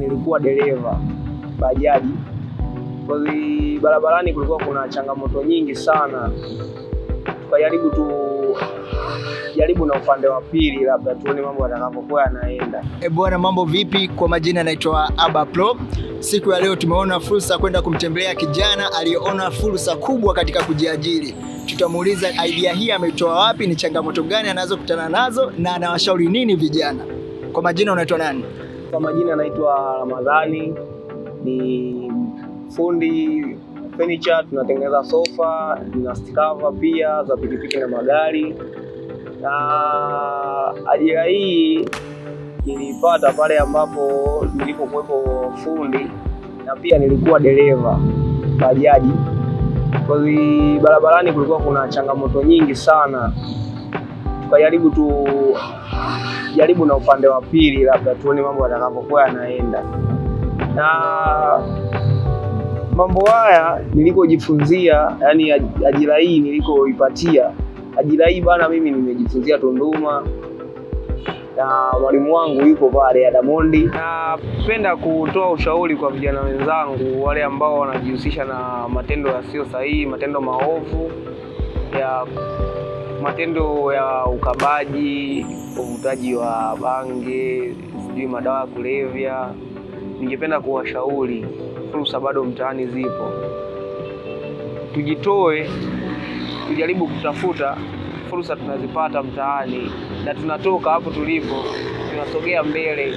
nilikuwa dereva bajaji. Kwa hiyo barabarani kulikuwa kuna changamoto nyingi sana, tukajaribu na upande wa pili, labda tuone mambo yatakavyokuwa yanaenda. Bwana, mambo vipi? Kwa majina naitwa Aba Pro. Siku ya leo tumeona fursa kwenda kumtembelea kijana aliyeona fursa kubwa katika kujiajiri. Tutamuuliza idea hii ameitoa wapi, ni changamoto gani anazokutana nazo na anawashauri nini vijana. Kwa majina unaitwa nani? Kwa majina naitwa Ramadhani, ni fundi furniture, tunatengeneza sofa na cover pia za pikipiki na magari. Na ajira hii nilipata pale ambapo nilipokuwepo fundi na pia nilikuwa dereva bajaji. Kwa hiyo barabarani kulikuwa kuna changamoto nyingi sana, tukajaribu na upande wa pili, labda tuone mambo yatakavyokuwa yanaenda. Na mambo haya nilikojifunzia, yani ajira hii nilikoipatia, ajira hii bana, mimi nimejifunzia Tunduma na mwalimu wangu yuko pale Adamondi. Napenda kutoa ushauri kwa vijana wenzangu wale ambao wanajihusisha na matendo yasiyo sahihi, matendo maovu, matendo ya ukabaji, uvutaji wa bange, madawa ya kulevya. Ningependa kuwashauri, fursa bado mtaani zipo. Tujitoe, tujaribu kutafuta fursa, tunazipata mtaani na tunatoka hapo tulipo, tunasogea mbele,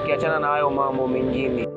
kiachana na hayo mambo mengine.